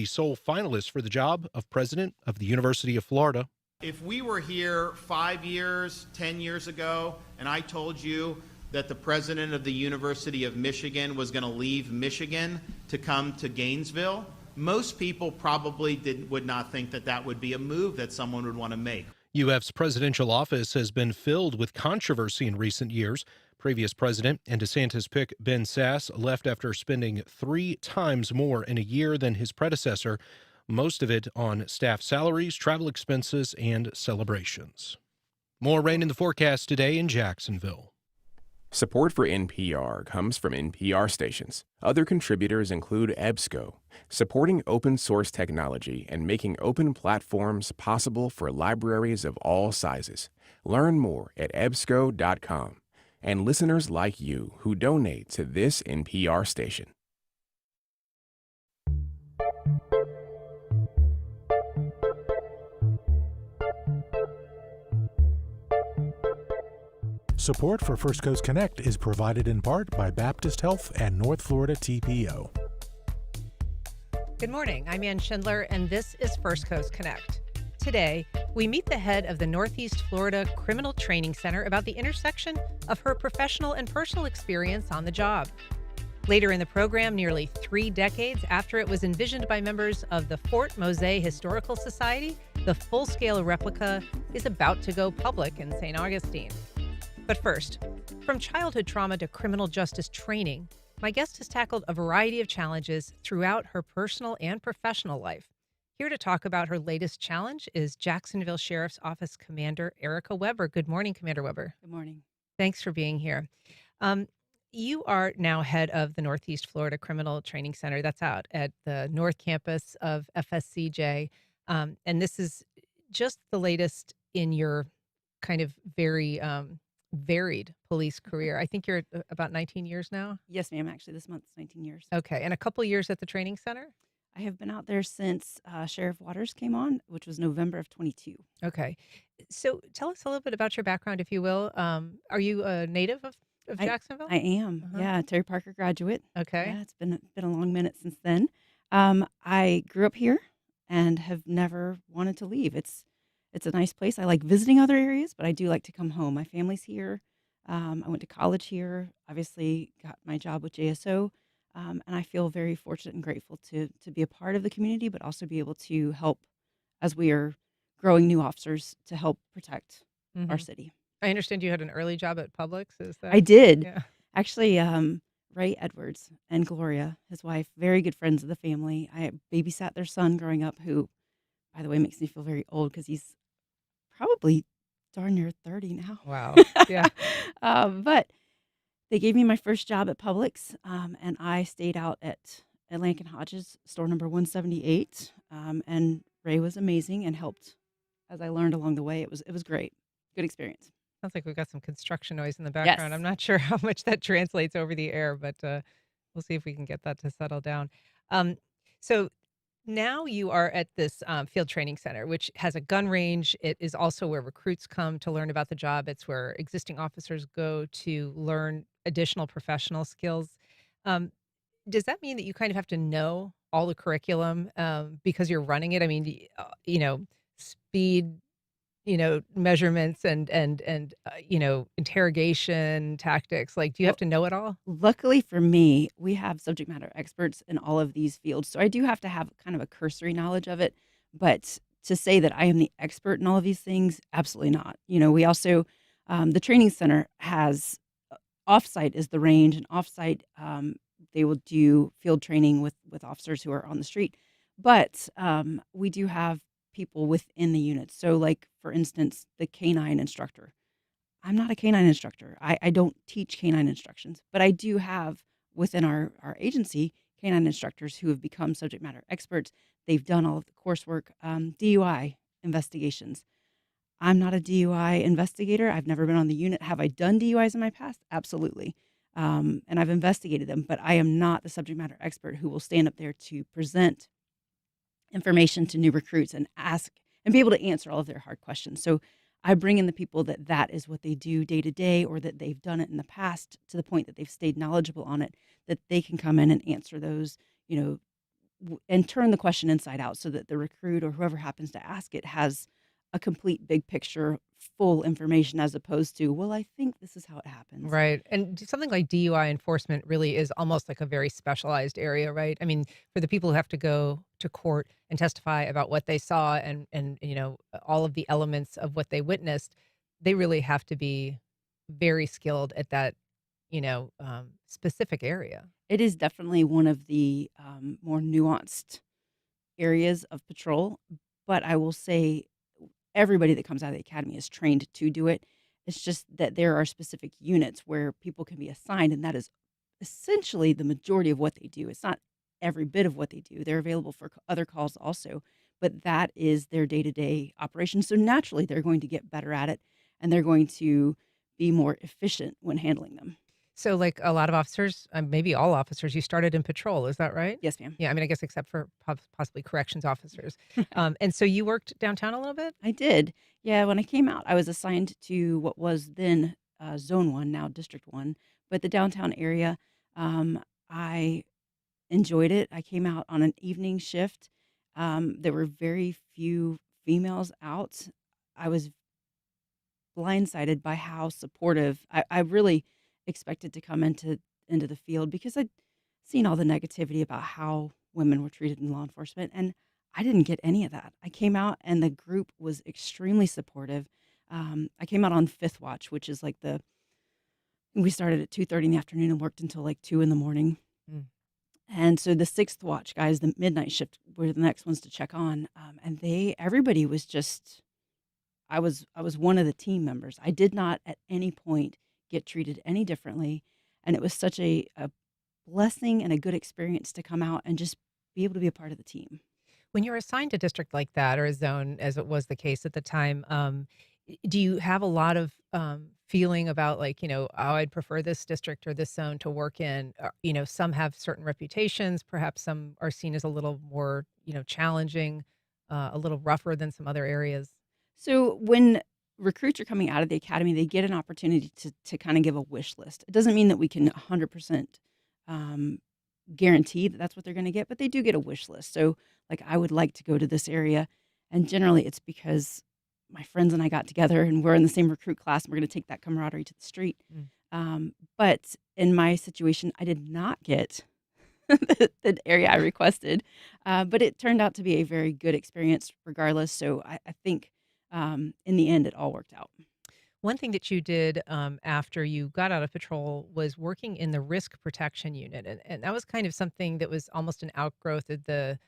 The sole finalist for the job of president of the University of Florida. If we were here 5 years, 10 years ago, and I told you that the president of the University of Michigan was going to leave Michigan to come to Gainesville, most people probably would not think that that would be a move that someone would want to make. UF's presidential office has been filled with controversy in recent years. Previous president and DeSantis pick Ben Sasse left after spending 3 times more in a year than his predecessor, most of it on staff salaries, travel expenses, and celebrations. More rain in the forecast today in Jacksonville. Support for NPR comes from NPR stations. Other contributors include EBSCO, supporting open source technology and making open platforms possible for libraries of all sizes. Learn more at ebsco.com. And listeners like you who donate to this NPR station. Support for First Coast Connect is provided in part by Baptist Health and North Florida TPO. Good morning. I'm Ann Schindler, and this is First Coast Connect. Today, we meet the head of the Northeast Florida Criminal Training Center about the intersection of her professional and personal experience on the job. Later in the program, nearly 3 decades after it was envisioned by members of the Fort Mose Historical Society, the full-scale replica is about to go public in St. Augustine. But first, from childhood trauma to criminal justice training, my guest has tackled a variety of challenges throughout her personal and professional life. Here to talk about her latest challenge is Jacksonville Sheriff's Office Commander Erica Weber. Good morning, Commander Weber. Good morning. Thanks for being here. You are now head of the Northeast Florida Criminal Training Center. That's out at the North Campus of FSCJ. And this is just the latest in your kind of very varied police career. I think you're about 19 years now? Yes, ma'am. Actually, this month's 19 years. Okay. And a couple years at the training center? I have been out there since Sheriff Waters came on, which was November of 22. Okay. So tell us a little bit about your background, if you will. Are you a native of Jacksonville? I am. Yeah, Terry Parker graduate. Okay. Yeah, it's been a long minute since then. I grew up here and have never wanted to leave. It's a nice place. I like visiting other areas, but I do like to come home. My family's here. I went to college here, obviously got my job with JSO, and I feel very fortunate and grateful to be a part of the community, but also be able to help as we are growing new officers to help protect our city. I understand you had an early job at Publix. Is that? I did. Yeah. Actually, Ray Edwards and Gloria, his wife, very good friends of the family. I babysat their son growing up, who, by the way, makes me feel very old because he's probably darn near 30 now. Wow. Yeah. But they gave me my first job at Publix, and I stayed out at Lincoln Hodges, store number 178. And Ray was amazing and helped as I learned along the way. It was great. Good experience. Sounds like we've got some construction noise in the background. Yes. I'm not sure how much that translates over the air, but we'll see if we can get that to settle down. So now you are at this field training center, which has a gun range. It is also where recruits come to learn about the job. It's where existing officers go to learn additional professional skills. Does that mean that you kind of have to know all the curriculum because you're running it? I mean, speed, measurements and interrogation tactics. Like, do you have to know it all? Luckily for me, we have subject matter experts in all of these fields. So I do have to have kind of a cursory knowledge of it. But to say that I am the expert in all of these things, absolutely not. We also, the training center has, offsite is the range, and offsite, they will do field training with officers who are on the street. But we do have people within the units. So like, for instance, the canine instructor. I'm not a canine instructor. I don't teach canine instructions, but I do have within our agency canine instructors who have become subject matter experts. They've done all of the coursework, DUI investigations. I'm not a DUI investigator. I've never been on the unit. Have I done DUIs in my past? Absolutely. And I've investigated them, but I am not the subject matter expert who will stand up there to present information to new recruits and ask and be able to answer all of their hard questions. So I bring in the people that is what they do day to day, or that they've done it in the past to the point that they've stayed knowledgeable on it, that they can come in and answer those, and turn the question inside out so that the recruit or whoever happens to ask it has a complete big picture, full information, as opposed to, well, I think this is how it happens. Right. And something like DUI enforcement really is almost like a very specialized area, right? I mean, for the people who have to go to court and testify about what they saw and all of the elements of what they witnessed, they really have to be very skilled at that, specific area. It is definitely one of the more nuanced areas of patrol, but I will say everybody that comes out of the academy is trained to do it. It's just that there are specific units where people can be assigned, and that is essentially the majority of what they do. It's not every bit of what they do. They're available for other calls also, but that is their day-to-day operation. So naturally, they're going to get better at it, and they're going to be more efficient when handling them. So, like a lot of officers, maybe all officers, you started in patrol, is that right? Yes, ma'am. Yeah, I mean, I guess except for possibly corrections officers. And so you worked downtown a little bit? I did. Yeah, when I came out, I was assigned to what was then Zone 1, now District 1, but the downtown area. I enjoyed it. I came out on an evening shift. There were very few females out. I was blindsided by how supportive. I really expected to come into the field because I'd seen all the negativity about how women were treated in law enforcement, and I didn't get any of that. I came out and the group was extremely supportive. I came out on fifth watch, which is like we started at 2:30 in the afternoon and worked until like 2 in the morning. Mm. And so the sixth watch guys, the midnight shift, were the next ones to check on. And everybody was just, I was one of the team members. I did not at any point get treated any differently. And it was such a blessing and a good experience to come out and just be able to be a part of the team. When you're assigned a district like that or a zone, as it was the case at the time, do you have a lot of feeling about like, oh, I'd prefer this district or this zone to work in? Some have certain reputations. Perhaps some are seen as a little more, challenging, a little rougher than some other areas. So when recruits are coming out of the academy, they get an opportunity to kind of give a wish list. It doesn't mean that we can 100% guarantee that that's what they're going to get, but they do get a wish list. So like, I would like to go to this area. And generally it's because my friends and I got together and we're in the same recruit class and we're going to take that camaraderie to the street. But in my situation, I did not get the area I requested, but it turned out to be a very good experience regardless. So I think in the end, it all worked out. One thing that you did after you got out of patrol was working in the risk protection unit. And that was kind of something that was almost an outgrowth of the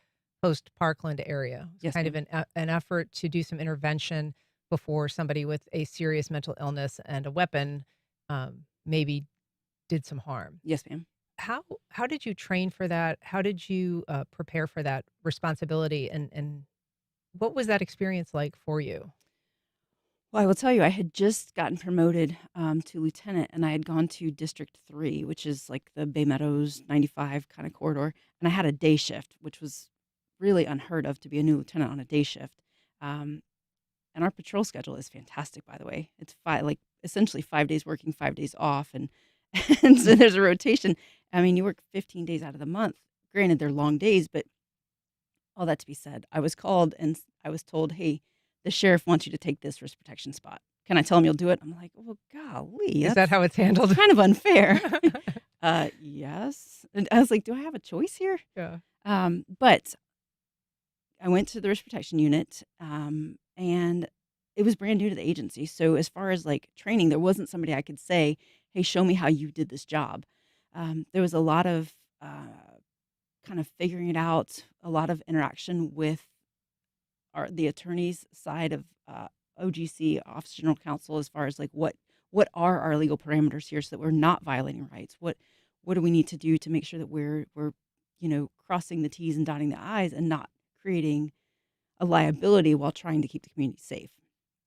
post-Parkland area. It was Yes, kind ma'am. of an effort to do some intervention before somebody with a serious mental illness and a weapon maybe did some harm. Yes, ma'am. How did you train for that? How did you prepare for that responsibility? And what was that experience like for you? Well, I will tell you, I had just gotten promoted to lieutenant, and I had gone to District 3, which is like the Bay Meadows 95 kind of corridor, and I had a day shift, which was really unheard of to be a new lieutenant on a day shift. And our patrol schedule is fantastic, by the way. It's essentially 5 days working, 5 days off, and and so there's a rotation. I mean, you work 15 days out of the month. Granted, they're long days, but all that to be said, I was called and I was told, "Hey, the sheriff wants you to take this risk protection spot. Can I tell him you'll do it?" I'm like, "Well, golly, Is that that's how it's handled? kind of unfair." Yes. And I was like, "Do I have a choice here?" Yeah. But I went to the risk protection unit, and it was brand new to the agency. So as far as like training, there wasn't somebody I could say, "Hey, show me how you did this job." There was a lot of kind of figuring it out, a lot of interaction with the attorney's side of OGC, Office of General Counsel, as far as like what are our legal parameters here so that we're not violating rights. What do we need to do to make sure that we're crossing the T's and dotting the I's and not creating a liability while trying to keep the community safe.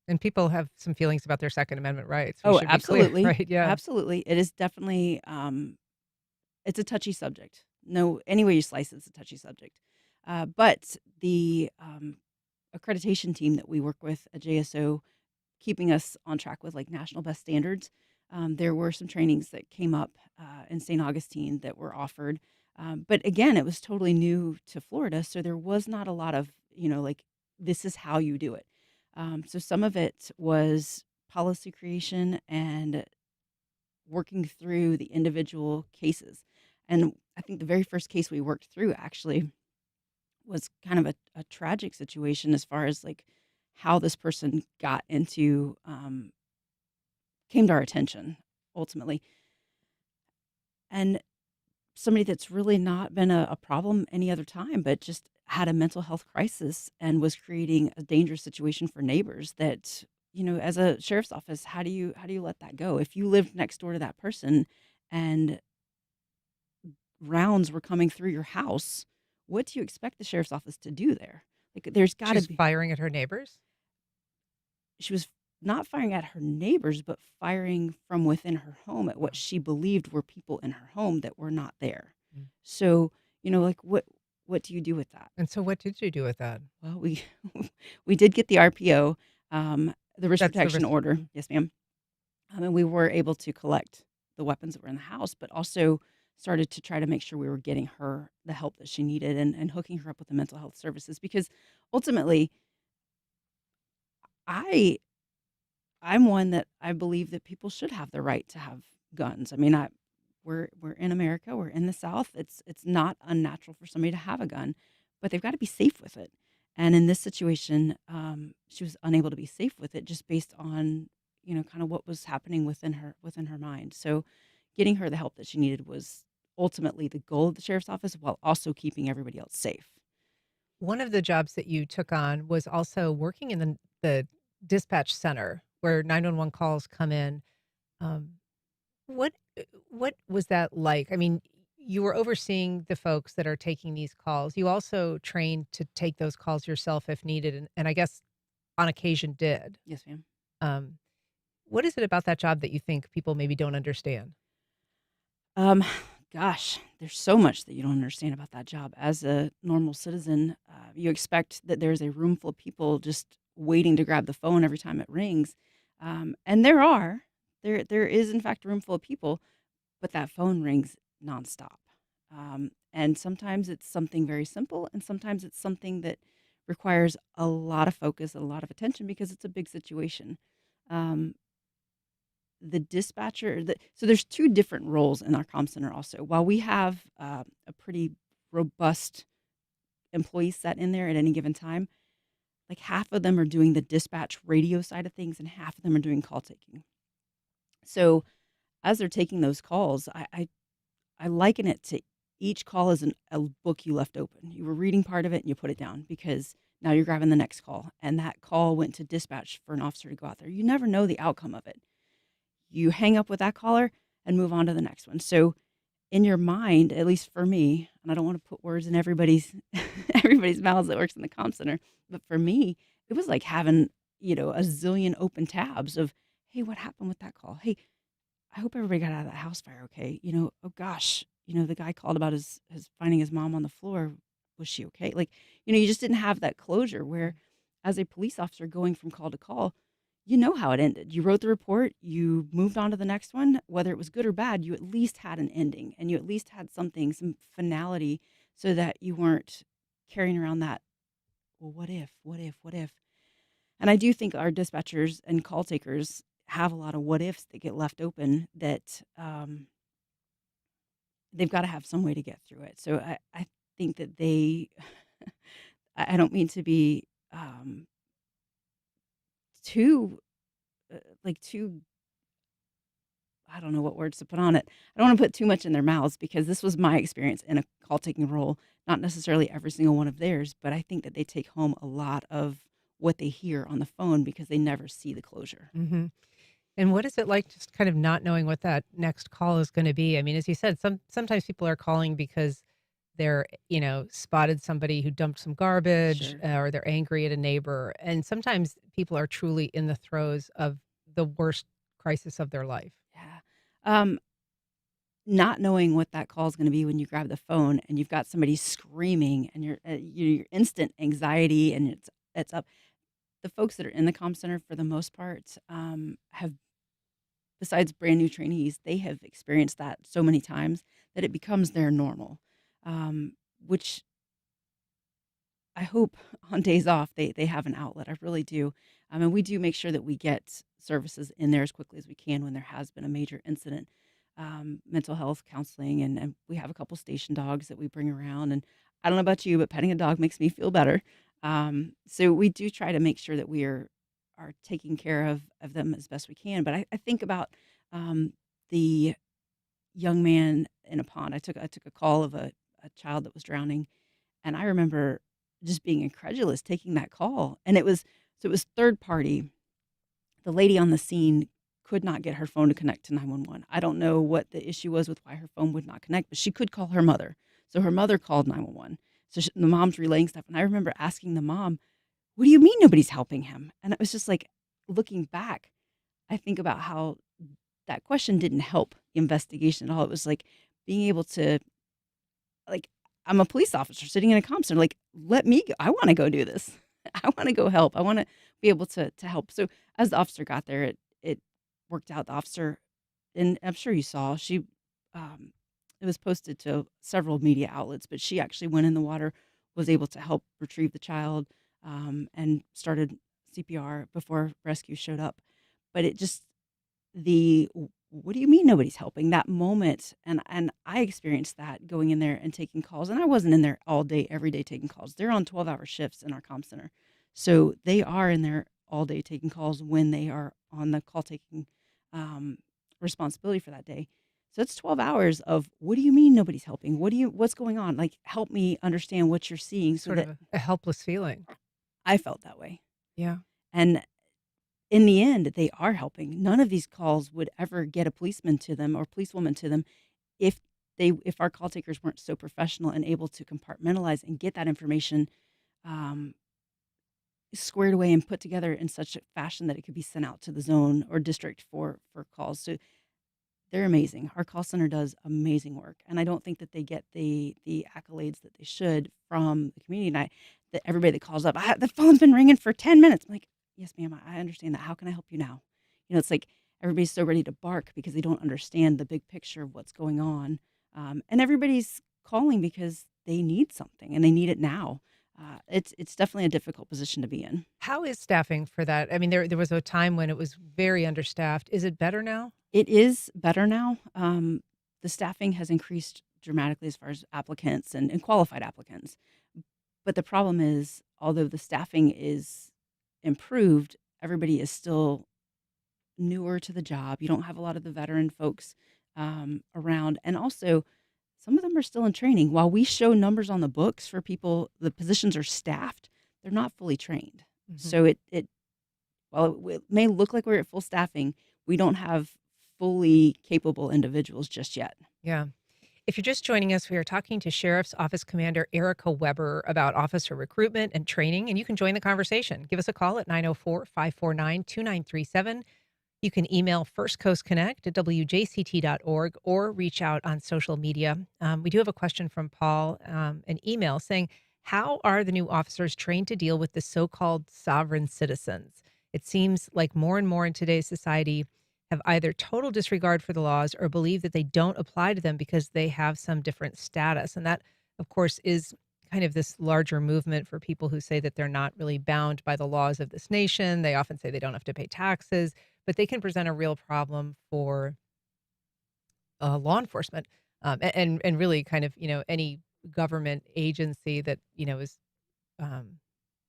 And people have some feelings about their Second Amendment rights. We Oh, should be clear, absolutely. right? Yeah. Absolutely. It is definitely, it's a touchy subject. No, any way you slice it, it's a touchy subject. But the accreditation team that we work with at JSO, keeping us on track with like national best standards, there were some trainings that came up in St. Augustine that were offered. But again, it was totally new to Florida, so there was not a lot of, like, this is how you do it. So some of it was policy creation and working through the individual cases. And I think the very first case we worked through actually was kind of a tragic situation as far as like how this person got into, came to our attention ultimately. And somebody that's really not been a problem any other time, but just had a mental health crisis and was creating a dangerous situation for neighbors that, as a sheriff's office, how do you let that go? If you lived next door to that person and rounds were coming through your house, what do you expect the sheriff's office to do there? Like, there's got to She's be. firing at her neighbors. She was not firing at her neighbors, but firing from within her home at what she believed were people in her home that were not there. Mm. So, like, what do you do with that? And so, what did you do with that? Well, we we did get the RPO, the risk That's the protection risk. order. Yes, ma'am. And we were able to collect the weapons that were in the house, but also started to try to make sure we were getting her the help that she needed and hooking her up with the mental health services because ultimately I I'm one that I believe that people should have the right to have guns. I mean, we're in America, we're in the South. It's not unnatural for somebody to have a gun, but they've got to be safe with it. And in this situation, she was unable to be safe with it just based on kind of what was happening within her mind. So, getting her the help that she needed was ultimately the goal of the sheriff's office, while also keeping everybody else safe. One of the jobs that you took on was also working in the dispatch center where 911 calls come in. Um, what what was that like? I mean, you were overseeing the folks that are taking these calls. You also trained to take those calls yourself if needed, and I guess on occasion did. Yes, ma'am. Um, what is it about that job that you think people maybe don't understand? Um, Gosh, there's so much that you don't understand about that job. As a normal citizen, you expect that there's a room full of people just waiting to grab the phone every time it rings, and there is in fact a room full of people, but that phone rings nonstop. And sometimes it's something very simple, and sometimes it's something that requires a lot of focus and a lot of attention because it's a big situation. Um, the dispatcher so there's two different roles in our comm center also. While we have a pretty robust employee set in there at any given time, like half of them are doing the dispatch radio side of things and half of them are doing call taking. So as they're taking those calls, I liken it to each call as a book you left open. You were reading part of it and you put it down because now you're grabbing the next call, and that call went to dispatch for an officer to go out there. You never know the outcome of it. You hang up with that caller and move on to the next one. So in your mind, at least for me, and I don't want to put words in everybody's everybody's mouths that works in the comm center, but for me, it was like having, a zillion open tabs of, hey, what happened with that call? Hey, I hope everybody got out of that house fire okay. Oh gosh, the guy called about his finding his mom on the floor. Was she okay? Like, you just didn't have that closure where as a police officer going from call to call, you know how it ended. You wrote the report, you moved on to the next one, whether it was good or bad, you at least had an ending and you at least had something, some finality so that you weren't carrying around that, well, what if, what if, what if? And I do think our dispatchers and call takers have a lot of what ifs that get left open that they've got to have some way to get through it. So I think that I don't mean to be too, too, I don't know what words to put on it. I don't want to put too much in their mouths because this was my experience in a call taking role, not necessarily every single one of theirs, but I think that they take home a lot of what they hear on the phone because they never see the closure. Hmm. And what is it like just kind of not knowing what that next call is going to be? I mean, as you said, sometimes people are calling because they're, spotted somebody who dumped some garbage Sure. or they're angry at a neighbor. And sometimes people are truly in the throes of the worst crisis of their life. Yeah. Um, Not knowing what that call is going to be when you grab the phone and you've got somebody screaming and your instant anxiety and it's up. The folks that are in the comm center for the most part have, besides brand new trainees, they have experienced that so many times that it becomes their normal. which I hope on days off they have an outlet. I really do. And we do make sure that we get services in there as quickly as we can when there has been a major incident. Mental health counseling, and we have a couple station dogs that we bring around. And I don't know about you, but petting a dog makes me feel better. So we do try to make sure that we are taking care of them as best we can. But I think about the young man in a pond. I took a call of a child that was drowning, and I remember just being incredulous taking that call. And it was third party. The lady on the scene could not get her phone to connect to 911. I don't know what the issue was with why her phone would not connect, but she could call her mother. So her mother called 911. So the mom's relaying stuff. And I remember asking the mom, "What do you mean nobody's helping him?" And it was just like, looking back, I think about how that question didn't help the investigation at all. It was like being able to, like, I'm a police officer sitting in a comm center. Like, let me go. I want to go do this. I want to go help. I want to be able to help. So as the officer got there, it worked out. The officer, and I'm sure you saw, it was posted to several media outlets, but she actually went in the water, was able to help retrieve the child, and started CPR before rescue showed up. But it just, the what do you mean nobody's helping? That moment, and I experienced that going in there and taking calls. And I wasn't in there all day, every day taking calls. They're on 12-hour shifts in our comm center, so they are in there all day taking calls when they are on the call taking responsibility for that day. So it's 12 hours of, what do you mean nobody's helping? What's going on? Like, help me understand what you're seeing, so Sort that of a helpless feeling. I felt that way. Yeah. And in the end, they are helping. None of these calls would ever get a policeman to them or policewoman to them if if our call takers weren't so professional and able to compartmentalize and get that information um, squared away and put together in such a fashion that it could be sent out to the zone or district for calls. So they're amazing. Our call center does amazing work, and I don't think that they get the accolades that they should from the community. And that everybody that calls up, the phone's been ringing for 10 minutes. I'm like, yes, ma'am, I understand that. How can I help you now? It's like everybody's so ready to bark because they don't understand the big picture of what's going on, and everybody's calling because they need something and they need it now. It's definitely a difficult position to be in. How is staffing for that? I mean, there was a time when it was very understaffed. Is it better now? It is better now. The staffing has increased dramatically as far as applicants and qualified applicants. But the problem is, although the staffing is improved, everybody is still newer to the job. You don't have a lot of the veteran folks around. And also, some of them are still in training. While we show numbers on the books for people, the positions are staffed, they're not fully trained. Mhm. So while it may look like we're at full staffing, we don't have fully capable individuals just yet. Yeah. If you're just joining us, we are talking to Sheriff's Office Commander Erica Weber about officer recruitment and training, and you can join the conversation. Give us a call at 904-549-2937. You can email First Coast Connect at WJCT.org or reach out on social media. We do have a question from Paul, an email saying, how are the new officers trained to deal with the so-called sovereign citizens? It seems like more and more in today's society have either total disregard for the laws or believe that they don't apply to them because they have some different status. And that, of course, is kind of this larger movement for people who say that they're not really bound by the laws of this nation. They often say they don't have to pay taxes, but they can present a real problem for law enforcement, and really kind of, any government agency that, is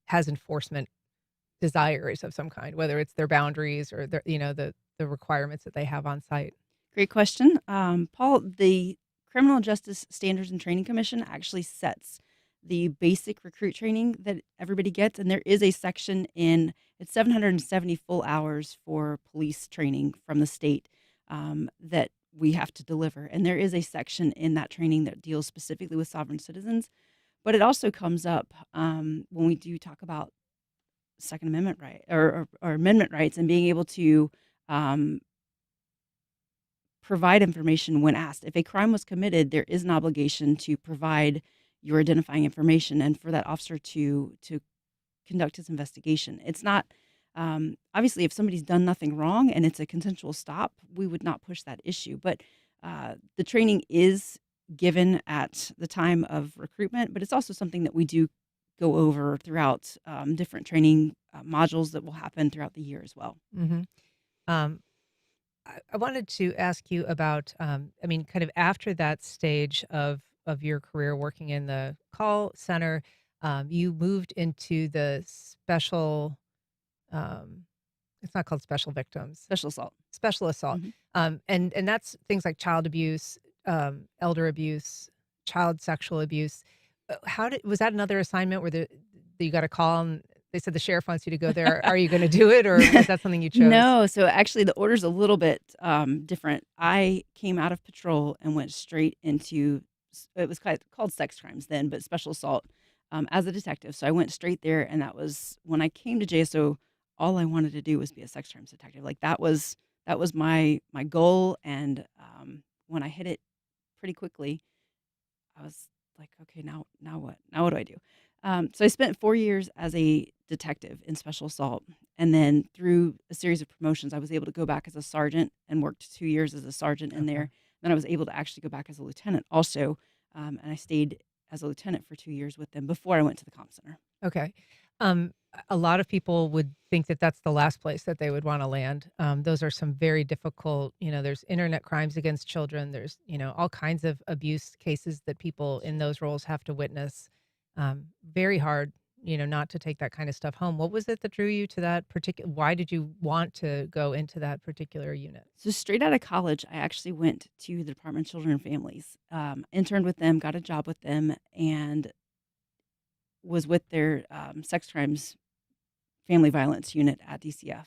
has enforcement desires of some kind, whether it's their boundaries or the requirements that they have on site. Great question. Paul, the Criminal Justice Standards and Training Commission actually sets the basic recruit training that everybody gets. And there is a section it's 770 full hours for police training from the state that we have to deliver. And there is a section in that training that deals specifically with sovereign citizens. But it also comes up when we do talk about Second Amendment right or amendment rights and being able to provide information when asked. If a crime was committed, there is an obligation to provide your identifying information and for that officer to conduct his investigation. It's not obviously if somebody's done nothing wrong and it's a consensual stop, we would not push that issue. But the training is given at the time of recruitment, but it's also something that we do go over throughout different training modules that will happen throughout the year as well. Hmm. Um, I wanted to ask you about, I mean, kind of after that stage of your career working in the call center, you moved into the special. Um, it's not called special victims, Special assault. special assault, Mhm. and that's things like child abuse, elder abuse, child sexual abuse. How did was that another assignment where you got a call and they said the sheriff wants you to go there? Are you going to do it, or was that something you chose? No, so actually the order's a little bit different. I came out of patrol and went straight into it was called sex crimes then, but special assault as a detective. So I went straight there, and that was when I came to JSO. All I wanted to do was be a sex crimes detective. Like that was my goal, and when I hit it pretty quickly, I was like, okay, now what? Now what do I do? So I spent 4 years as a detective in special assault, and then through a series of promotions, I was able to go back as a sergeant and worked 2 years as a sergeant in there. Okay. Then I was able to actually go back as a lieutenant also, and I stayed as a lieutenant for 2 years with them before I went to the comm center. Okay. A lot of people would think that that's the last place that they would want to land. Those are some very difficult, there's internet crimes against children. There's, all kinds of abuse cases that people in those roles have to witness. Very hard, not to take that kind of stuff home. What was it that drew you to that particular? Why did you want to go into that particular unit? So straight out of college, I actually went to the Department of Children and Families, interned with them, got a job with them, and was with their sex crimes family violence unit at DCF.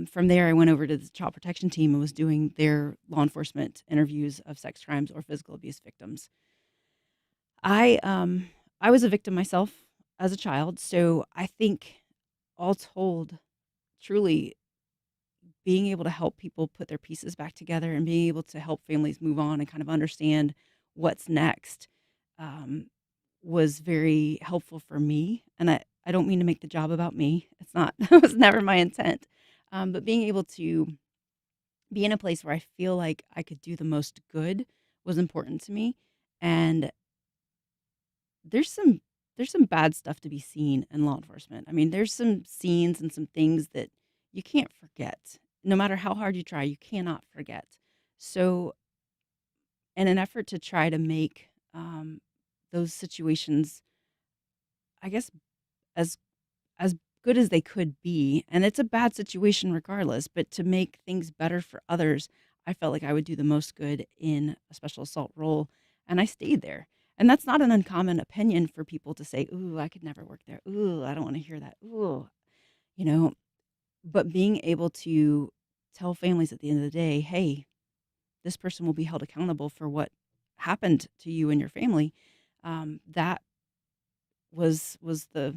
From there, I went over to the child protection team and was doing their law enforcement interviews of sex crimes or physical abuse victims. I was a victim myself as a child, so I think all told, truly being able to help people put their pieces back together and being able to help families move on and kind of understand what's next um, was very helpful for me. And I don't mean to make the job about me. It's not, it was never my intent. But being able to be in a place where I feel like I could do the most good was important to me. And there's some there's some bad stuff to be seen in law enforcement. I mean, there's some scenes and some things that you can't forget. No matter how hard you try, you cannot forget. So, in an effort to try to make those situations, I guess, as as good as they could be, and it's a bad situation regardless, but to make things better for others, I felt like I would do the most good in a special assault role, and I stayed there. And that's not an uncommon opinion for people to say, "Ooh, I could never work there. Ooh, I don't want to hear that. Ooh," you know, but being able to tell families at the end of the day, "Hey, this person will be held accountable for what happened to you and your family." That was the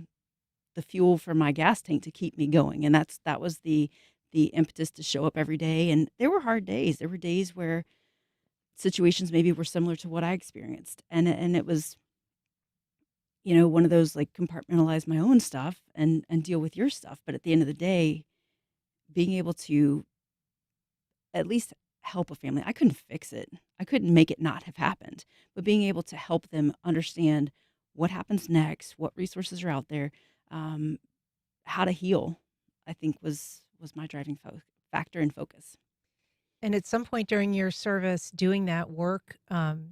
fuel for my gas tank to keep me going, and that was the impetus to show up every day. And there were hard days. There were days where situations maybe were similar to what I experienced, and it was one of those like compartmentalize my own stuff and deal with your stuff. But at the end of the day, being able to at least help a family, I couldn't fix it. I couldn't make it not have happened, but being able to help them understand what happens next, what resources are out there, um, how to heal, I think was my driving factor and focus. And at some point during your service doing that work,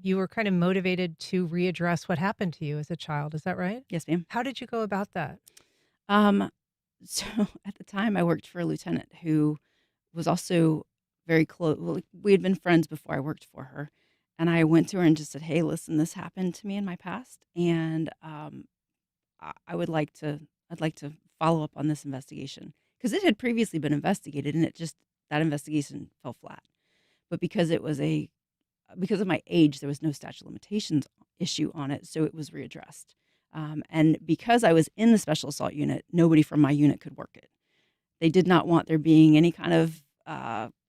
you were kind of motivated to readdress what happened to you as a child. Is that right? Yes, ma'am. How did you go about that? Um, so at the time, I worked for a lieutenant who was also very close. Well, we had been friends before I worked for her, and I went to her and just said, "Hey, listen, this happened to me in my past, and I would like to. I'd like to follow up on this investigation because it had previously been investigated, and it just that investigation fell flat. But because of my age, there was no statute of limitations issue on it, so it was readdressed. And because I was in the special assault unit, nobody from my unit could work it. They did not want there being any kind of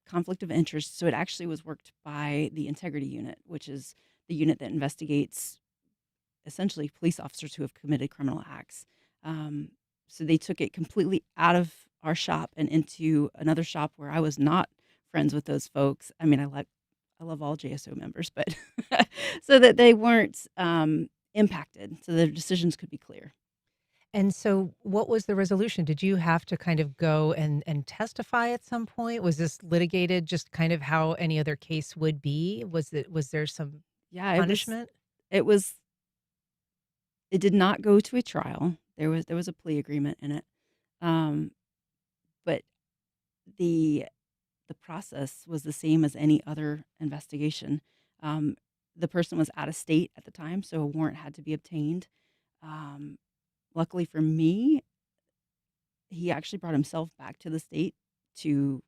conflict of interest, so it actually was worked by the integrity unit, which is the unit that investigates essentially police officers who have committed criminal acts. So they took it completely out of our shop and into another shop where I was not friends with those folks. I mean, I love all JSO members, but so that they weren't impacted, so their decisions could be clear. And so what was the resolution? Did you have to kind of go and testify at some point? Was this litigated just kind of how any other case would be? Was there some Yeah, punishment? it was it did not go to a trial. There was a plea agreement in it. Um, but the the process was the same as any other investigation. Um, the person was out of state at the time, so a warrant had to be obtained. Um, Luckily for me, he actually brought himself back to the state to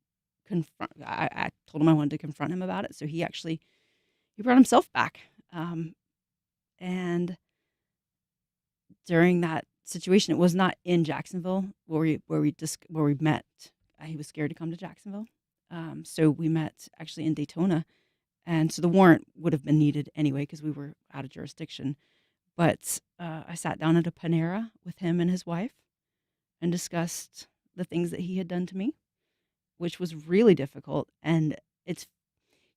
confront. I told him I wanted to confront him about it, so he brought himself back. And during that situation, it was not in Jacksonville where we met. He was scared to come to Jacksonville, so we met actually in Daytona, and so the warrant would have been needed anyway because we were out of jurisdiction. But I sat down at a Panera with him and his wife and discussed the things that he had done to me, which was really difficult. And it's,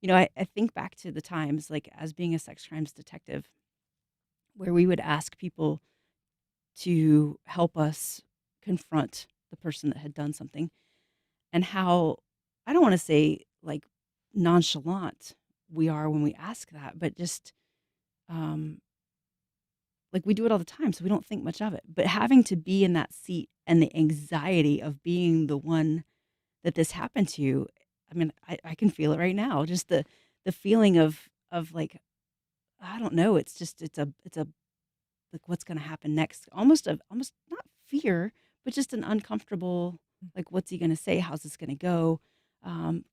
I think back to the times, like as being a sex crimes detective, where we would ask people to help us confront the person that had done something, and how, I don't want to say like nonchalant we are when we ask that, but just like we do it all the time, so we don't think much of it. But having to be in that seat and the anxiety of being the one that this happened to you, I mean, I can feel it right now. Just the feeling of like, I don't know. It's a like what's going to happen next. Almost not fear, but just an uncomfortable, like, what's he going to say? How's this going to go?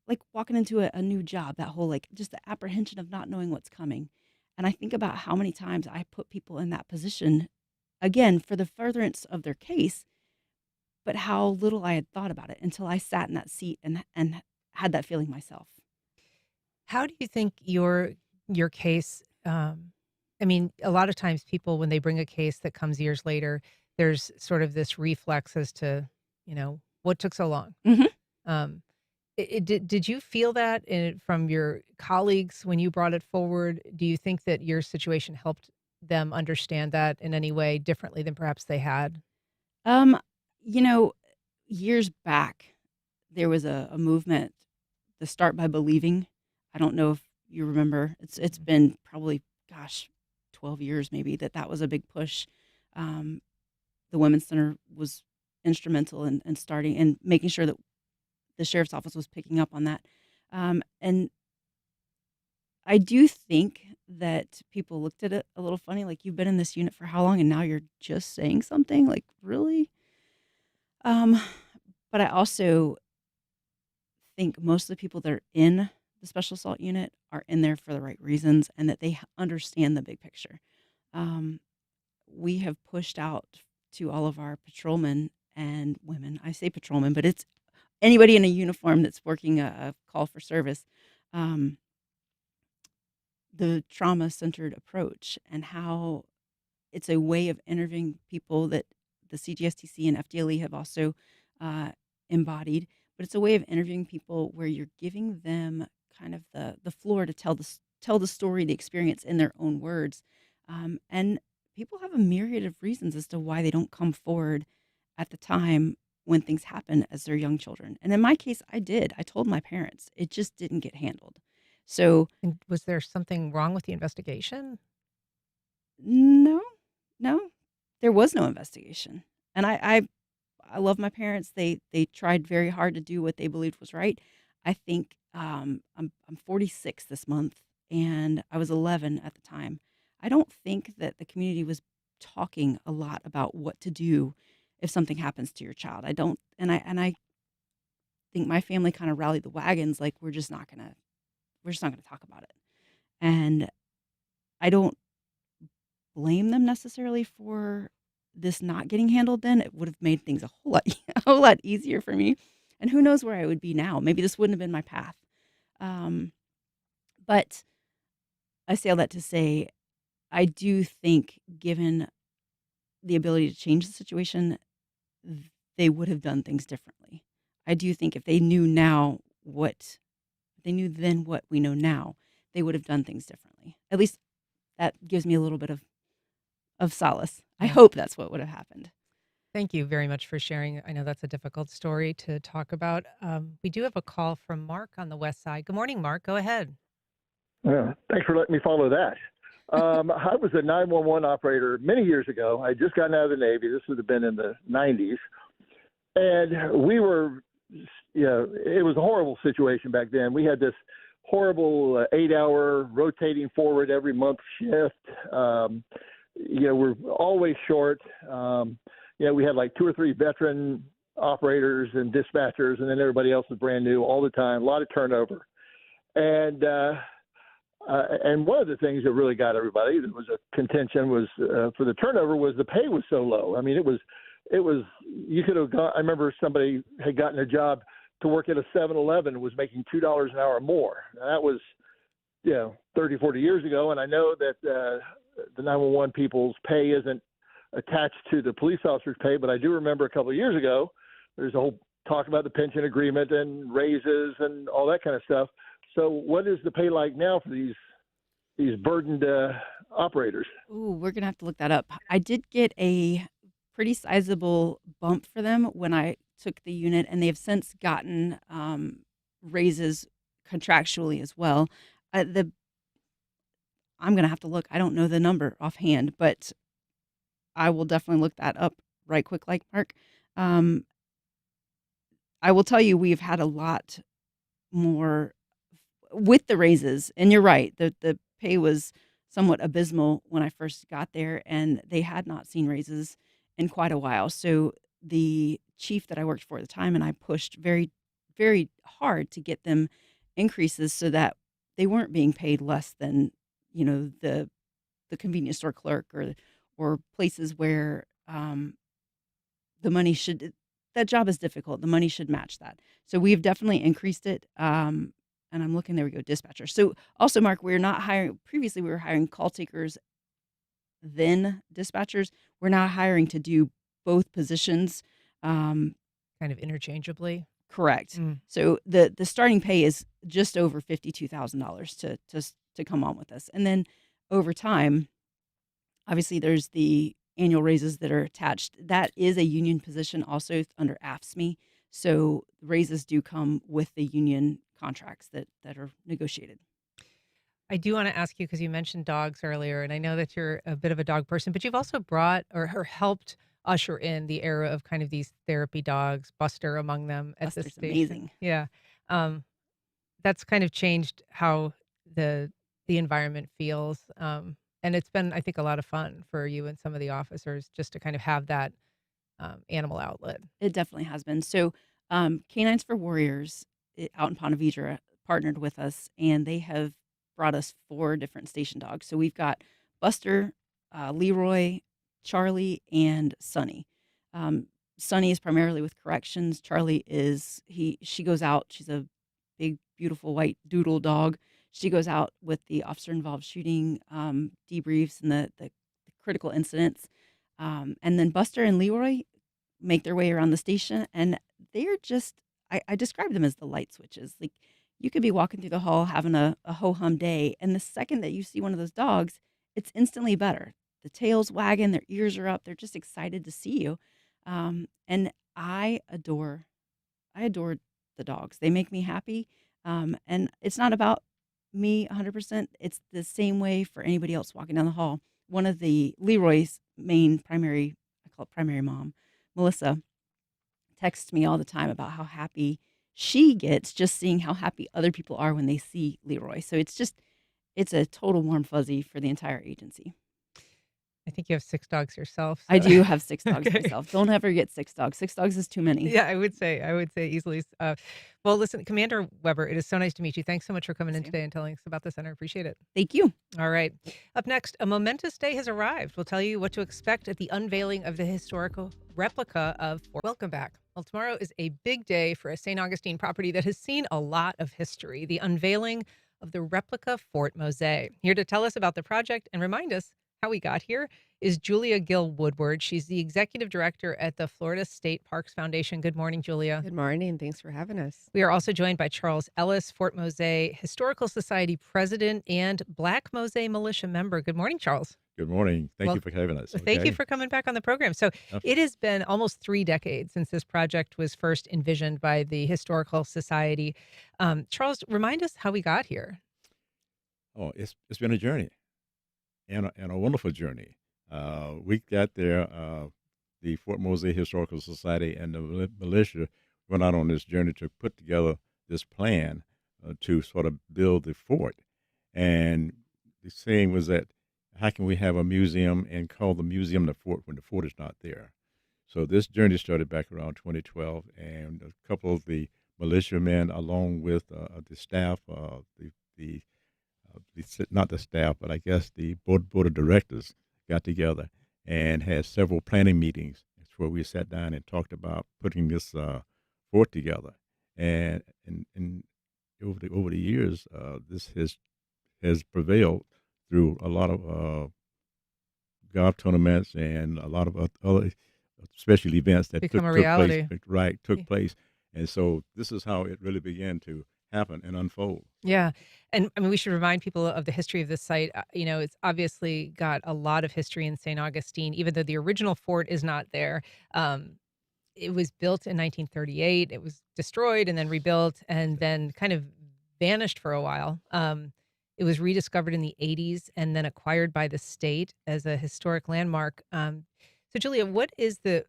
Like walking into a new job, that whole, like, just the apprehension of not knowing what's coming. And I think about how many times I put people in that position, again, for the furtherance of their case, but how little I had thought about it until I sat in that seat and had that feeling myself. How do you think your case, I mean, a lot of times people, when they bring a case that comes years later, there's sort of this reflex as to, what took so long? hmm Um, did you feel that from your colleagues when you brought it forward? Do you think that your situation helped them understand that in any way differently than perhaps they had? Um, you know, Years back, there was a movement, the Start by Believing. I don't know if you remember. It's been probably, gosh, 12 years maybe that was a big push. Um, the Women's Center was instrumental in starting and making sure that the sheriff's office was picking up on that. And I do think that people looked at it a little funny, like, you've been in this unit for how long and now you're just saying something? Like, really? Um, but I also think most of the people that are in the special assault unit are in there for the right reasons and that they understand the big picture. Um, we have pushed out to all of our patrolmen and women. I say patrolmen, but it's anybody in a uniform that's working a call for service. Um, the trauma-centered approach and how it's a way of interviewing people that the CGSTC and FDLE have also embodied, but it's a way of interviewing people where you're giving them kind of the floor to tell the story, the experience in their own words. And people have a myriad of reasons as to why they don't come forward at the time when things happen as their young children. And in my case, I did. I told my parents. It just didn't get handled. So And was there something wrong with the investigation? no, no, there was no investigation. And I love my parents. They tried very hard to do what they believed was right. I think I'm 46 this month, and I was 11 at the time. I don't think that the community was talking a lot about what to do if something happens to your child. I don't, and I think my family kind of rallied the wagons, like, we're just not gonna talk about it. And I don't blame them necessarily for this not getting handled. Then it would have made things a whole lot a whole lot easier for me. And who knows where I would be now? Maybe this wouldn't have been my path. Um, but I say all that to say, I do think, given the ability to change the situation, they would have done things differently. I do think if they knew then what we know now, they would have done things differently. At least that gives me a little bit of solace. I Yeah. hope that's what would have happened. Thank you very much for sharing. I know that's a difficult story to talk about. We do have a call from Mark on the west side. Good morning, Mark. Go ahead. Yeah, thanks for letting me follow that. I was a 911 operator many years ago. I had just gotten out of the Navy. This would have been in the 90s. And we were, it was a horrible situation back then. We had this horrible 8-hour rotating forward every month shift. We're always short. We had like 2 or 3 veteran operators and dispatchers, and then everybody else was brand new all the time, a lot of turnover. And one of the things that really got everybody, that was a contention, was for the turnover, was the pay was so low. I mean, it was you could have got, I remember somebody had gotten a job to work at a 7-Eleven and was making $2 an hour more. Now, that was 30, 40 years ago, and I know that the 911 people's pay isn't attached to the police officer's pay, but I do remember a couple of years ago, there's a whole talk about the pension agreement and raises and all that kind of stuff. So what is the pay like now for these burdened operators? Ooh, we're going to have to look that up. I did get a pretty sizable bump for them when I took the unit, and they have since gotten raises contractually as well. I'm going to have to look. I don't know the number offhand, but I will definitely look that up right quick, like Mark. I will tell you, we've had a lot more with the raises, and you're right. The pay was somewhat abysmal when I first got there, and they had not seen raises in quite a while. So the chief that I worked for at the time and I pushed very, very hard to get them increases so that they weren't being paid less than, the convenience store clerk or places where the money should. That job is difficult. The money should match that. So we've definitely increased it. And I'm looking, there we go, dispatcher. So also, Mark, we're not hiring, previously we were hiring call takers, then dispatchers. We're now hiring to do both positions. Kind of interchangeably. Correct. Mm. So the starting pay is just over $52,000 to come on with us. And then over time, obviously there's the annual raises that are attached. That is a union position also under AFSCME. So raises do come with the union contracts that are negotiated. I do want to ask you, because you mentioned dogs earlier, and I know that you're a bit of a dog person, but you've also brought or helped usher in the era of kind of these therapy dogs, Buster among them at this Buster's station. amazing. Yeah. That's kind of changed how the environment feels. And it's been, I think, a lot of fun for you and some of the officers just to kind of have that animal outlet. It definitely has been. So Canines for Warriors out in Ponte Vedra partnered with us, and they have brought us 4 different station dogs. So we've got Buster, Leroy, Charlie, and Sunny. Sunny is primarily with corrections. Charlie she goes out. She's a big, beautiful white doodle dog. She goes out with the officer-involved shooting debriefs and the critical incidents. And then Buster and Leroy make their way around the station, and they're just, I describe them as the light switches. Like, you could be walking through the hall having a ho-hum day, and the second that you see one of those dogs, it's instantly better. The tail's wagging, their ears are up, they're just excited to see you. And I adore the dogs. They make me happy. And it's not about me 100%. It's the same way for anybody else walking down the hall. One of the Leroy's main primary, I call it primary mom, Melissa, texts me all the time about how happy she gets just seeing how happy other people are when they see Leroy. So it's a total warm fuzzy for the entire agency. I think you have 6 dogs yourself. I so- do have 6 dogs Okay. myself. Don't ever get 6 dogs. 6 dogs is too many. Yeah, I would say easily. Well, listen, Commander Weber, it is so nice to meet you. Thanks so much for coming in Thank you. today and telling us about the center. Appreciate it. Thank you. All right. Up next, a momentous day has arrived. We'll tell you what to expect at the unveiling of the historical replica of Fort. Welcome back. Well, tomorrow is a big day for a St. Augustine property that has seen a lot of history, the unveiling of the replica Fort Mose. Here to tell us about the project and remind us how we got here is Julia Gill Woodward. She's the executive director at the Florida State Parks Foundation. Good morning, Julia. Good morning. Thanks for having us. We are also joined by Charles Ellis, Fort Mose Historical Society president and Black Mose Militia member. Good morning, Charles. Good morning. Thank Well, you for having us. Thank you for coming back on the program. So Absolutely. it has been almost 3 decades since this project was first envisioned by the Historical Society. Charles, remind us how we got here. Oh, it's been a journey, and a wonderful journey. We got there. The Fort Mose Historical Society and the militia went out on this journey to put together this plan to sort of build the fort. And the saying was that, how can we have a museum and call the museum the fort when the fort is not there? So this journey started back around 2012, and a couple of the militiamen, along with the staff, not the staff, but I guess the board of directors got together and had several planning meetings. It's where we sat down and talked about putting this fort together. And over the years, this has prevailed through a lot of golf tournaments and a lot of other special events that Become a reality. took place. And so this is how it really began to happen and unfold. Yeah. And I mean, we should remind people of the history of this site. It's obviously got a lot of history in St. Augustine, even though the original fort is not there. It was built in 1938. It was destroyed and then rebuilt and then kind of vanished for a while. It was rediscovered in the 80s and then acquired by the state as a historic landmark. So, Julia, what's the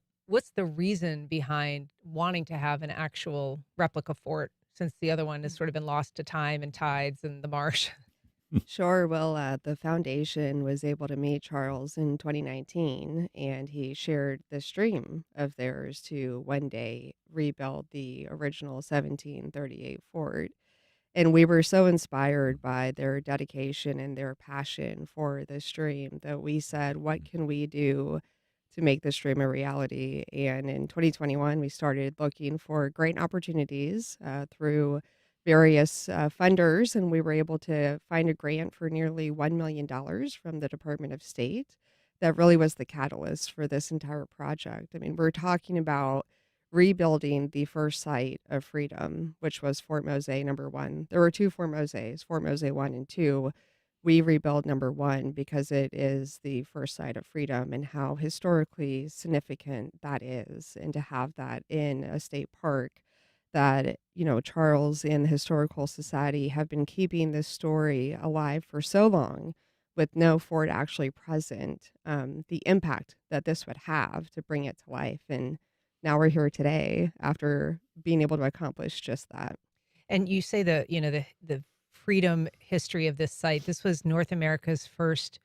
reason behind wanting to have an actual replica fort since the other one has sort of been lost to time and tides and the marsh? Sure. Well, the foundation was able to meet Charles in 2019, and he shared this dream of theirs to one day rebuild the original 1738 fort. And we were so inspired by their dedication and their passion for this dream that we said, what can we do to make this dream a reality? And in 2021, we started looking for grant opportunities through various funders, and we were able to find a grant for nearly $1 million from the Department of State. That really was the catalyst for this entire project. I mean, we're talking about rebuilding the first site of freedom, which was Fort Mose #1. There were 2 Fort Moses, Fort Mose 1 and 2. We rebuilt #1 because it is the first site of freedom and how historically significant that is. And to have that in a state park that, Charles and the Historical Society have been keeping this story alive for so long with no fort actually present, the impact that this would have to bring it to life. And now we're here today after being able to accomplish just that. And you say the freedom history of this site. This was North America's first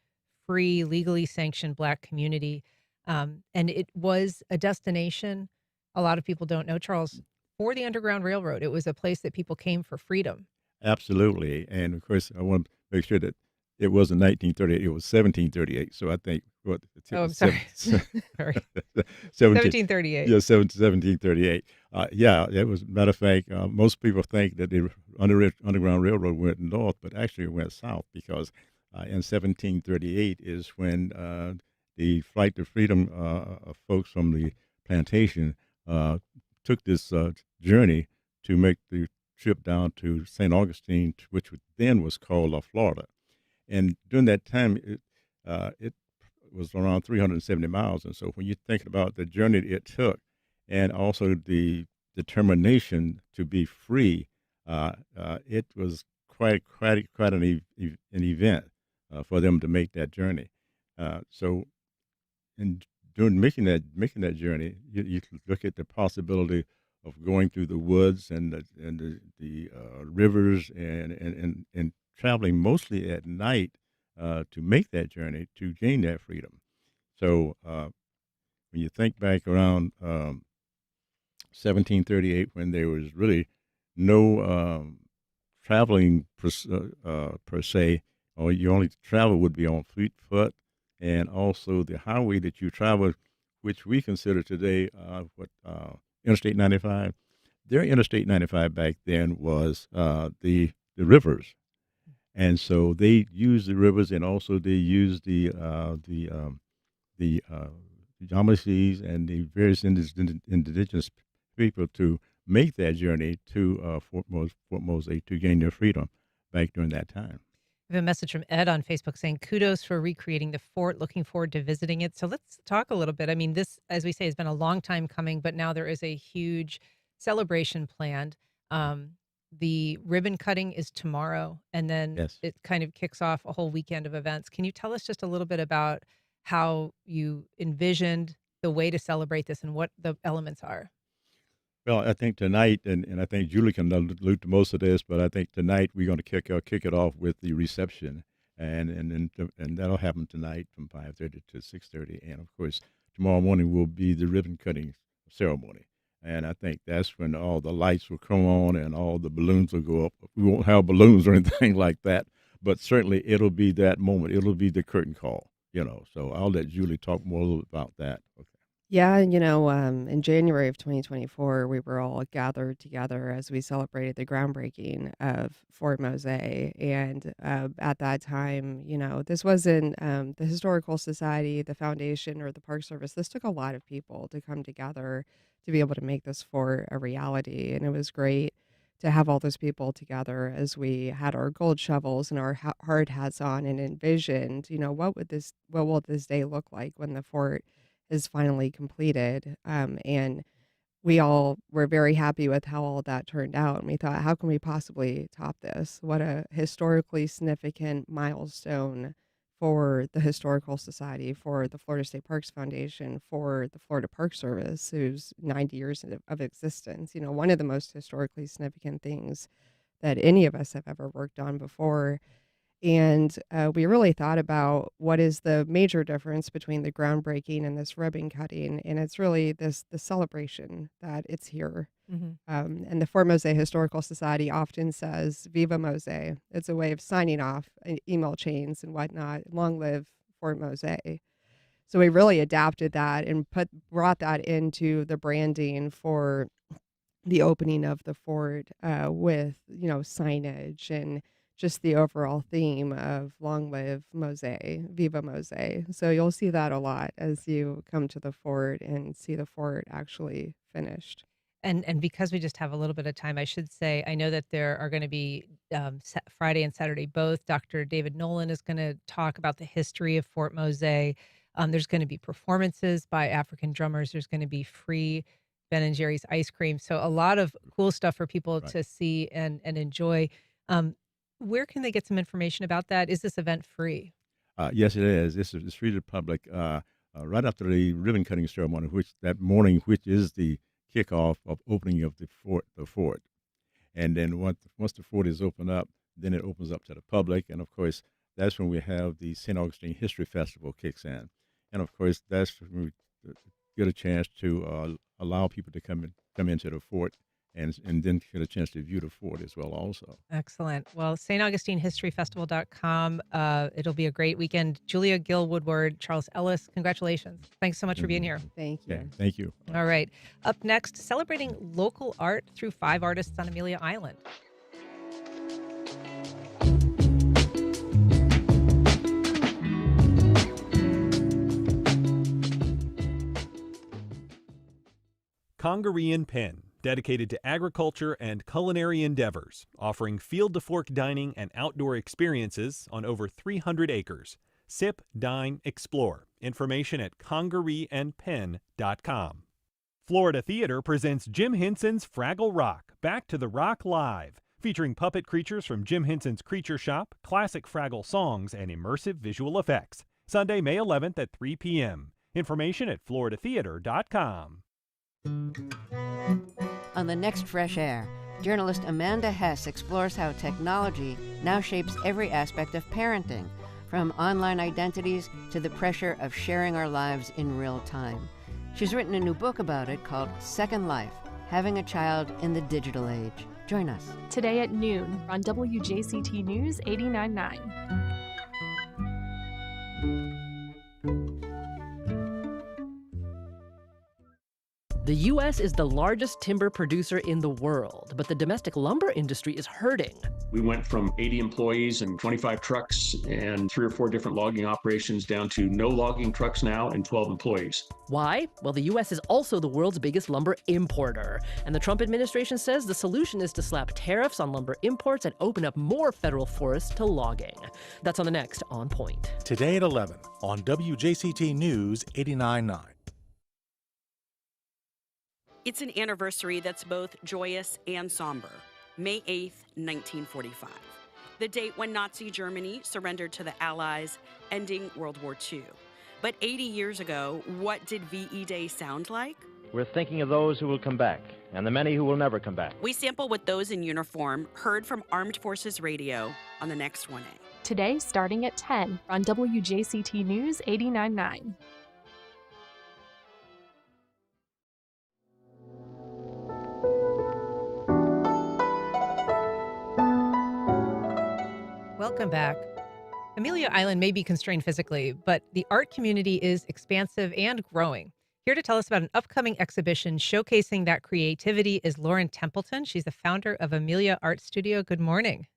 free, legally sanctioned Black community. And it was a destination, a lot of people don't know, Charles, for the Underground Railroad. It was a place that people came for freedom. Absolutely. And of course, I want to make sure that it wasn't 1938, it was 1738. So I think I'm sorry. Sorry. 1738. Yeah, 1738. Yeah, it was. Matter of fact, most people think that the Underground Railroad went north, but actually it went south because in 1738 is when the Flight to Freedom folks from the plantation took this journey to make the trip down to St. Augustine, which then was called Florida. And during that time, it was around 370 miles. And so when you're thinking about the journey it took and also the determination to be free, it was quite an event for them to make that journey. So during making that journey, you look at the possibility of going through the woods and the rivers and traveling mostly at night to make that journey to gain that freedom. So when you think back around 1738, when there was really no traveling per se, or your only travel would be on foot, and also the highway that you travel, which we consider today Interstate 95. Their Interstate 95 back then was the rivers. And so they use the rivers, and also they use the Yamasee and the various indigenous people to make that journey to Fort Mose to gain their freedom back during that time. We have a message from Ed on Facebook saying, kudos for recreating the fort. Looking forward to visiting it. So let's talk a little bit. I mean, this, as we say, has been a long time coming, but now there is a huge celebration planned. The ribbon cutting is tomorrow, and then Yes. it kind of kicks off a whole weekend of events. Can you tell us just a little bit about how you envisioned the way to celebrate this and what the elements are? Well, I think tonight, and I think Julie can allude to most of this, but I think tonight we're going to kick it off with the reception, and that'll happen tonight from 5:30 to 6:30, and of course tomorrow morning will be the ribbon cutting ceremony, and I think that's when all the lights will come on and all the balloons will go up. We won't have balloons or anything like that, but certainly it'll be that moment. It'll be the curtain call, So I'll let Julie talk more about that. Okay. Yeah, in January of 2024, we were all gathered together as we celebrated the groundbreaking of Fort Mose. And at that time, this wasn't the Historical Society, the foundation, or the Park Service. This took a lot of people to come together to be able to make this fort a reality. And it was great to have all those people together as we had our gold shovels and our hard hats on and envisioned, what will this day look like when the fort is finally completed. And we all were very happy with how all that turned out. And we thought, how can we possibly top this? What a historically significant milestone for the Historical Society, for the Florida State Parks Foundation, for the Florida Park Service, whose 90 years of existence. One of the most historically significant things that any of us have ever worked on before. And we really thought about what is the major difference between the groundbreaking and this ribbon cutting. And it's really the celebration that it's here. Mm-hmm. And the Fort Mose Historical Society often says, Viva Mose. It's a way of signing off email chains and whatnot. Long live Fort Mose. So we really adapted that and brought that into the branding for the opening of the fort with, signage and just the overall theme of long live Mose, Viva Mose. So you'll see that a lot as you come to the fort and see the fort actually finished. And because we just have a little bit of time, I should say, I know that there are going to be Friday and Saturday both. Dr. David Nolan is going to talk about the history of Fort Mose. There's going to be performances by African drummers. There's going to be free Ben & Jerry's ice cream. So a lot of cool stuff for people to see and enjoy. Where can they get some information about that? Is this event free? Yes, it is. It's free to the public right after the ribbon cutting ceremony, which is the kickoff of opening of the fort. And then once the fort is opened up, then it opens up to the public. And of course, that's when we have the St. Augustine History Festival kicks in. And of course, that's when we get a chance to allow people to come into the fort and then get a chance to view the fort as well also. Excellent. Well, StAugustineHistoryFestival.com. It'll be a great weekend. Julia Gill Woodward, Charles Ellis, congratulations. Thanks so much for being here. Thank you. Yeah, thank you. All right. Up next, celebrating local art through 5 artists on Amelia Island. Congaree & Pen, dedicated to agriculture and culinary endeavors, offering field-to-fork dining and outdoor experiences on over 300 acres. Sip, dine, explore. Information at congareeandpen.com. Florida Theater presents Jim Henson's Fraggle Rock, Back to the Rock Live, featuring puppet creatures from Jim Henson's Creature Shop, classic Fraggle songs, and immersive visual effects. Sunday, May 11th at 3 p.m. Information at floridatheater.com. On the next Fresh Air, journalist Amanda Hess explores how technology now shapes every aspect of parenting, from online identities to the pressure of sharing our lives in real time. She's written a new book about it called Second Life, Having a Child in the Digital Age. Join us. Today at noon on WJCT News 89.9. The U.S. is the largest timber producer in the world, but the domestic lumber industry is hurting. We went from 80 employees and 25 trucks and 3 or 4 different logging operations down to no logging trucks now and 12 employees. Why? Well, the U.S. is also the world's biggest lumber importer. And the Trump administration says the solution is to slap tariffs on lumber imports and open up more federal forests to logging. That's on the next On Point. Today at 11 on WJCT News 89.9. It's an anniversary that's both joyous and somber. May 8th, 1945, the date when Nazi Germany surrendered to the Allies, ending World War II. But 80 years ago, what did VE Day sound like? We're thinking of those who will come back and the many who will never come back. We sample what those in uniform heard from Armed Forces Radio on the next 1A. Today, starting at 10 on WJCT News 89.9. Welcome back. Amelia Island may be constrained physically, but the art community is expansive and growing. Here to tell us about an upcoming exhibition showcasing that creativity is Lauren Templeton. She's the founder of Amelia Art Studio. Good morning.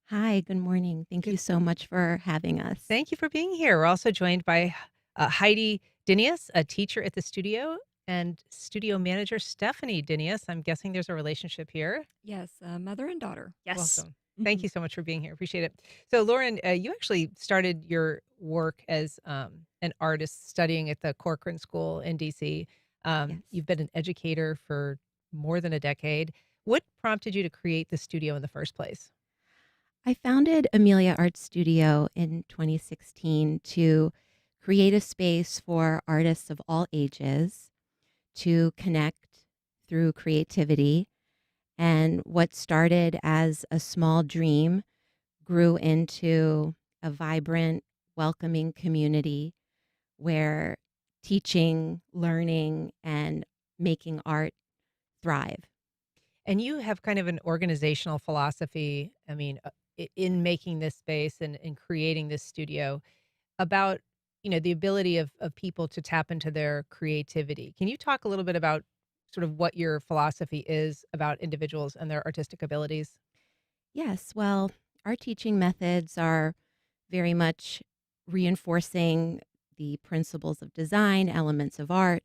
Hi, good morning. Thank you so much for having us. Thank you for being here. We're also joined by Heidi Dinius, a teacher at the studio, and studio manager Stephanie Dinius. I'm guessing there's a relationship here. Yes, mother and daughter. Yes. Welcome. Thank you so much for being here. Appreciate it. So, Lauren, you actually started your work as an artist studying at the Corcoran School in D.C. Yes. You've been an educator for more than a decade. What prompted you to create the studio in the first place? I founded Amelia Art Studio in 2016 to create a space for artists of all ages to connect through creativity. And what started as a small dream grew into a vibrant, welcoming community where teaching, learning, and making art thrive. And you have kind of an organizational philosophy, I mean, in making this space and in creating this studio about, the ability of people to tap into their creativity. Can you talk a little bit about sort of what your philosophy is about individuals and their artistic abilities? Yes, well, our teaching methods are very much reinforcing the principles of design, elements of art.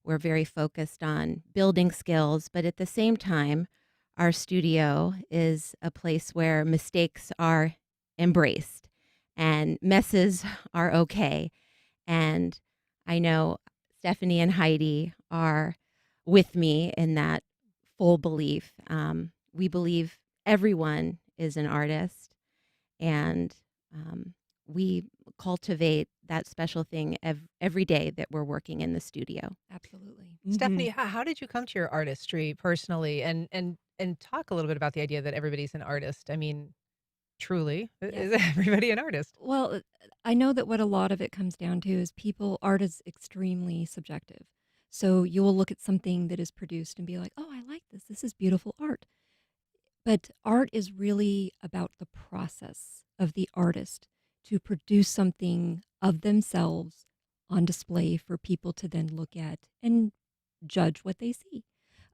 We're very focused on building skills, but at the same time, our studio is a place where mistakes are embraced and messes are okay. And I know Stephanie and Heidi are with me in that full belief. We believe everyone is an artist, and we cultivate that special thing every day that we're working in the studio. Absolutely. Stephanie, how did you come to your artistry personally, and talk a little bit about the idea that everybody's an artist? I mean, truly, is everybody an artist? Well, I know that what a lot of it comes down to is art is extremely subjective. So you will look at something that is produced and be like, oh, I like this. This is beautiful art. But art is really about the process of the artist to produce something of themselves on display for people to then look at and judge what they see.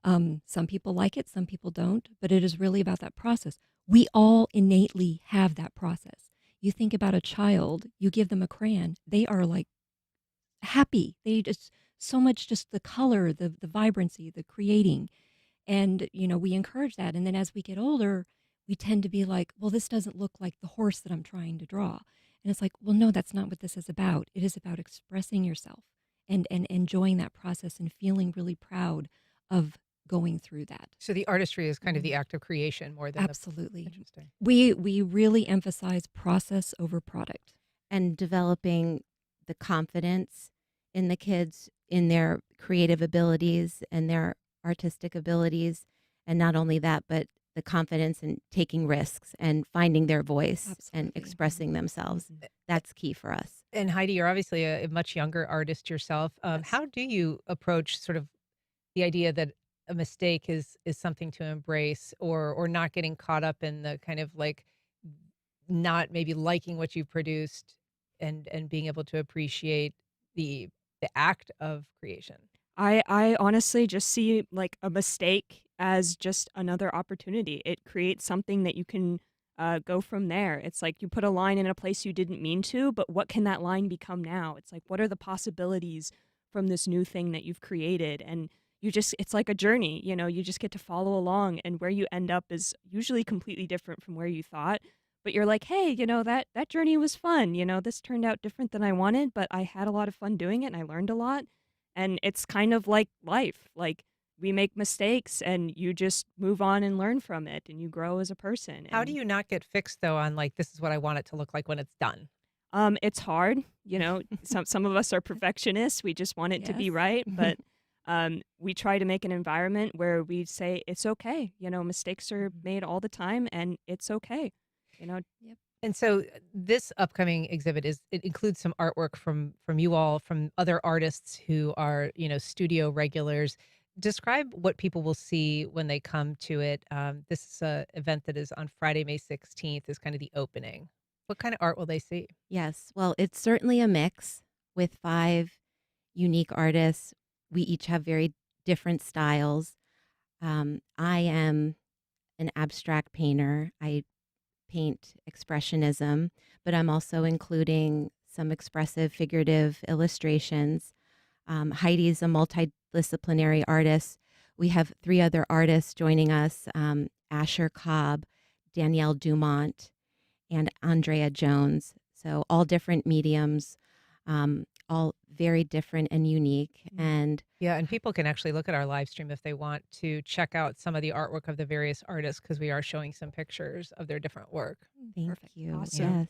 Some people like it, some people don't, but it is really about that process. We all innately have that process. You think about a child, you give them a crayon, they are like happy. They just so much, just the color, the vibrancy, the creating. And, we encourage that. And then as we get older, we tend to be like, well, this doesn't look like the horse that I'm trying to draw. And it's like, well, no, that's not what this is about. It is about expressing yourself and enjoying that process and feeling really proud of going through that. So the artistry is kind of the act of creation more than Absolutely. Interesting. We really emphasize process over product. And developing the confidence in the kids in their creative abilities and their artistic abilities. And not only that, but the confidence in taking risks and finding their voice and expressing themselves. That's key for us. And Heidi, you're obviously a much younger artist yourself. How do you approach sort of the idea that a mistake is something to embrace, or not getting caught up in the kind of like not maybe liking what you've produced and being able to appreciate the act of creation? I honestly just see like a mistake as just another opportunity. It creates something that you can go from there. It's like you put a line in a place you didn't mean to, but what can that line become now? It's like, what are the possibilities from this new thing that you've created? And it's like a journey, you just get to follow along, and where you end up is usually completely different from where you thought. But you're like, hey, that journey was fun. This turned out different than I wanted, but I had a lot of fun doing it and I learned a lot. And it's kind of like life. Like, we make mistakes and you just move on and learn from it and you grow as a person. How do you not get fixed though on like, this is what I want it to look like when it's done? It's hard. Some of us are perfectionists. We just want it to be right. But we try to make an environment where we say it's okay. Mistakes are made all the time and it's okay. Yep. And so this upcoming exhibit it includes some artwork from you all, from other artists who are, studio regulars. Describe what people will see when they come to it. This is an event that is on Friday, May 16th, is kind of the opening. What kind of art will they see? Yes. Well, it's certainly a mix with 5 unique artists. We each have very different styles. I am an abstract painter. I paint expressionism, but I'm also including some expressive figurative illustrations. Heidi's a multidisciplinary artist. We have 3 other artists joining us, Asher Cobb, Danielle Dumont, and Andrea Jones. So all different mediums, all very different and unique. And yeah, and people can actually look at our live stream if they want to check out some of the artwork of the various artists, because we are showing some pictures of their different work. Thank you. Awesome. Yes.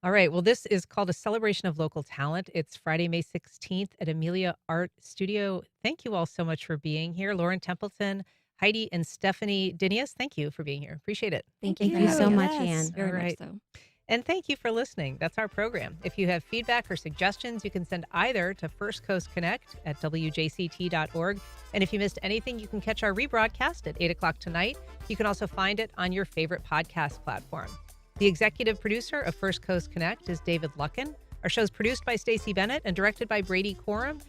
All right. Well, this is called A Celebration of Local Talent. It's Friday, May 16th at Amelia Art Studio. Thank you all so much for being here. Lauren Templeton, Heidi, and Stephanie Dinius, thank you for being here. Appreciate it. Thank you so much, Anne. Very All right. much so. And thank you for listening. That's our program. If you have feedback or suggestions, you can send either to First Coast Connect at WJCT.org. And if you missed anything, you can catch our rebroadcast at 8 o'clock tonight. You can also find it on your favorite podcast platform. The executive producer of First Coast Connect is David Luckin. Our show is produced by Stacey Bennett and directed by Brady Corum.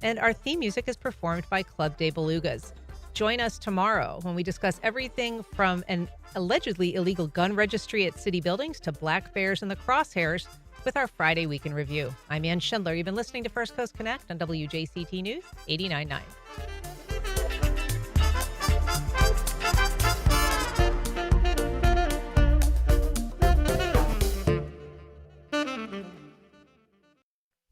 And our theme music is performed by Club de Belugas. Join us tomorrow when we discuss everything from an allegedly illegal gun registry at city buildings to black bears in the crosshairs with our Friday Week in Review. I'm Ann Schindler. You've been listening to First Coast Connect on WJCT News 89.9.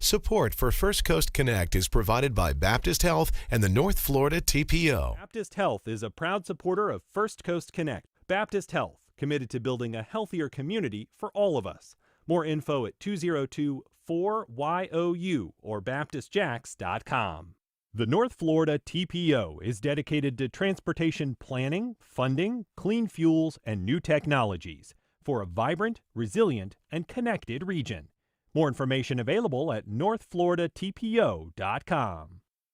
Support for First Coast Connect is provided by Baptist Health and the North Florida TPO. Baptist Health is a proud supporter of First Coast Connect. Baptist Health, committed to building a healthier community for all of us. More info at 202-4YOU or baptistjacks.com. The North Florida TPO is dedicated to transportation planning, funding, clean fuels, and new technologies for a vibrant, resilient, and connected region. More information available at northfloridatpo.com.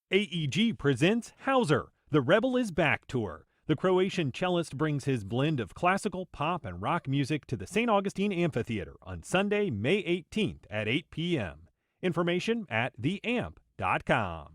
AEG presents Hauser, The Rebel is Back Tour. The Croatian cellist brings his blend of classical, pop, and rock music to the St. Augustine Amphitheater on Sunday, May 18th at 8 p.m. Information at theamp.com.